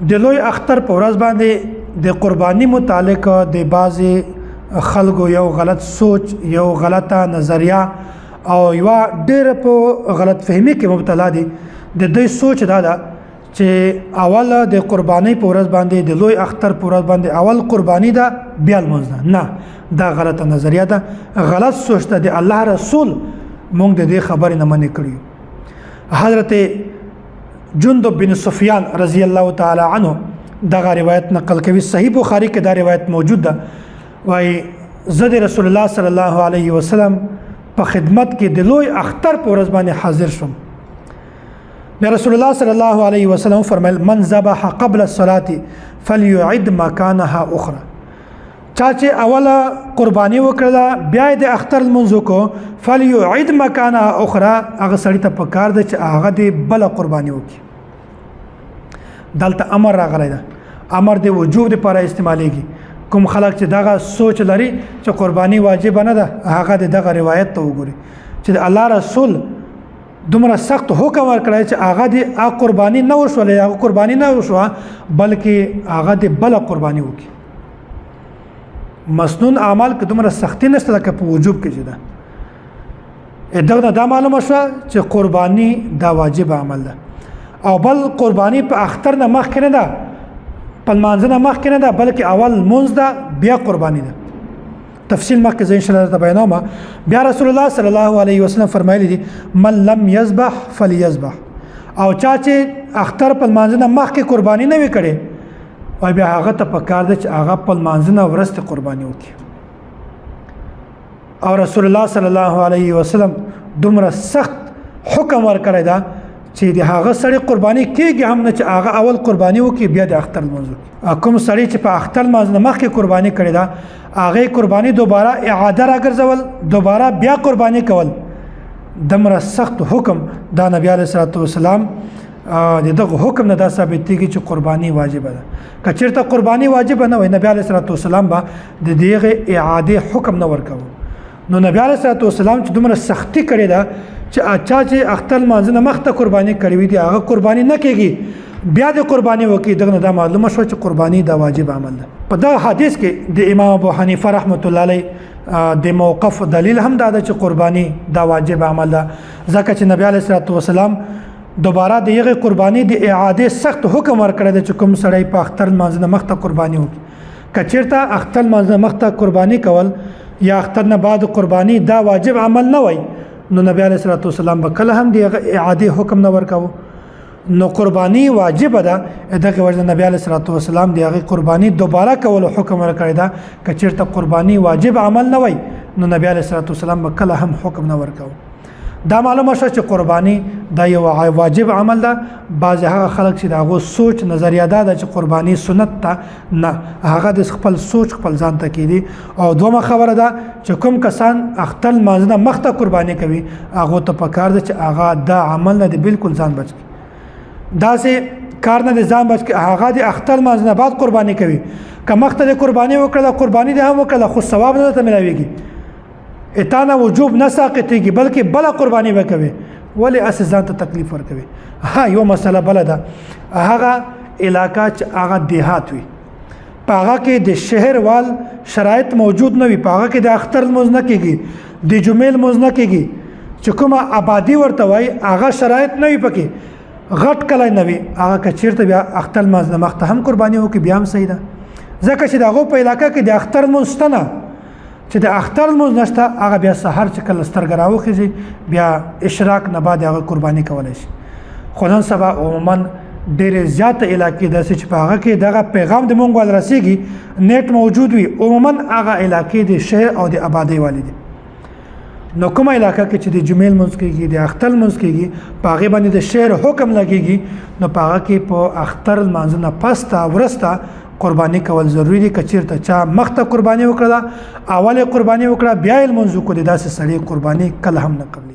د لوی اختر په ورځ باندې د قرباني متعلق د بعضی خلکو یو غلط سوچ یو غلطه نظریه او یو ډېر په غلط فهمي کې مبتلا دي د دوی سوچ دا ده چې اول د قرباني په ورځ باندې د لوی اختر په ورځ باندې اول قرباني ده بیا لمونځ نه دا غلطه نظریه ده غلط سوچ ده د الله رسول مونږ د دې خبرې نه منې کړیو حضرت جندب بن سفیان رضی الله تعالی عنه دغه روایت نقل کوي صحیح بخاری کې دا روایت موجود ده وای زد رسول الله صلی الله علیه وسلم په خدمت کې د لوی اختر په ورځ باندې حاضر شوم بیا رسول الله صلی الله علیه وسلم فرمایل من ذبح قبل الصلاه فليعد مكانها اخرى چا چې اوله قرباني وکړه بیا د اختر منځ کو فليعد مكانها اخرى هغه سړی ته پکار ده چې هغه د بل قرباني وکړي دلته امر راغلی ده امر د وجوب لپاره استعمالېږي کوم خلک چې دغه سوچ لري چې قرباني واجب نه ده هغه دغه روایت ته وګوري چې الله رسول دومره سخت حکم ورکړی چې هغه د قرباني نه وشولې هغه قرباني نه وشوه بلکې هغه د بل قرباني وکړي مسنون اعمال کې دومره سختی نشته لکه په وجوب کې چې ده دغه دا معلومه شوه چې قرباني دا واجب عمل ده او بل قرباني په اختر نه مخکې نه ده په لمانځه نه مخکې نه ده بلکې اول لمونځ ده بیا قرباني ده تفصیل مخکې زه انشاءالله درته بیانوم بیا رسول الله صلی الله علیه وسلم فرمایلی دي من لم یذبح فلیذبح او چا چې اختر په لمانځه نه مخکې قرباني نه وي کړې او بیا هغه ته پکار ده چې هغه په لمانځه نه وروسته قرباني وکړي او رسول الله صلی الله علیه وسلم دومره سخت حکم ورکړی ده چې د هغه سړی قرباني کېږي هم نه چې هغه اول قرباني وکړي بیا د اختر لمونځ وکړي کوم سړی چې په اختر لمانځ نه مخکې قرباني کړې ده هغې قرباني دوباره اعاده راګرځول دوباره بیا قرباني کول دومره سخت حکم دا نبی علیه الصلاة والسلام دغه حکم نه دا ثابتېږي چې قرباني واجبه ده که چېرته قرباني واجبه نه وای نبی علیه الصلاة والسلام به د دغې اعادې حکم نه ورکوه نو نبی علیه الصلاة والسلام چې دومره سختی کړې ده چې اچھا چې اختر لمانځه نه مخته قرباني کړې وي دي هغه قرباني نه کېږي بیا د قرباني وکړي دغه دا معلومه شوه چې قرباني دا واجب عمل ده په دغه حدیث کې د امام ابو حنیفه رحمت الله علیه د موقف دلیل هم دا ده چې قرباني دا واجب عمل ده ځکه چې نبی علیه الصلاة والسلام دوباره د هغې قرباني د اعادې سخت حکم ورکړی دی چې کوم سړی په اختر لمانځه نه مخته قرباني وکړي که چېرته اختر لمانځه نه مخته قرباني کول یا اختر نه بعد قرباني دا واجب عمل نه وای نو نبی علیه الصلاة والسلام به کله هم د اعادې حکم نه ورکاوه نو قرباني واجب ده دغه وجه نبی علیه الصلاة والسلام د هغې قرباني دوباره کولو حکم ورکړی ده که چېرته قرباني واجب عمل نه وای نو نبی علیه الصلاة والسلام به کله هم حکم نه ورکاوه دا معلومه شوه چې قرباني دا یو واجب عمل ده بعضې هغه خلک چې د هغو سوچ نظریه دا ده چې قرباني سنت ته نه هغه د خپل سوچ خپل ځان ته کېدي او دومه خبره ده چې کوم کسان اختر لمانځه نه مخته قرباني کوي هغو ته پکار ده چې هغه دا عمل نه دی بالکل ځان بچ کړي داسې کار نه دی ځان بچ کړي هغه د اختر لمانځه نه بعد قرباني کوي که مخته د قرباني وکړله قرباني دې هم وکړله خو ثواب نه درته میلاویږي اتانه وجوب نه ساقطېږي بلکې بله قرباني به کوي ولې هسې ځان ته تکلیف ورکوي ها یو مسله بله ده هغه علاقه چې هغه دیهات وي په هغه کې د شهر وال شرایط موجود نه وي په هغه کې د اختر لمونځ نه کېږي د جمعې لمونځ نه کېږي چې کومه آبادي ورته وایي هغه شرایط نه وي پکې غټ کلی نه وي هغه که چېرته بیا اختر لمانځ نه مخته هم قرباني وکړي بیا هم صحیح ده ځکه چې د هغو په علاقه کې د اختر لمونځ شته نه چې د اختر لمونځ نشته هغه بیا سحر چې کله سترګه راوخیږي بیا اشراق نه بعد هغه قرباني کولی شي خو نن سبا عموما ډېرې زیاته علاقې داسې چې په هغه کې دغه پیغام د مونږ ول رسېږي نیټ موجود وي عموما هغه علاقې د شهر او د آبادۍ والي دي نو کومه علاقه کې چې د جمعې لمونځ کېږي د اختر لمونځ کېږي په هغې باندې د شهر حکم لګېږي نو په هغه کې په اختر لمانځه نه پسته وروسته قرباني کول ضروری دي که چېرته چا مخته قرباني وکړه اول قرباني وکړه بیا یې لمونځ وکړو د داسې سړي قرباني کله هم نه قبلېږي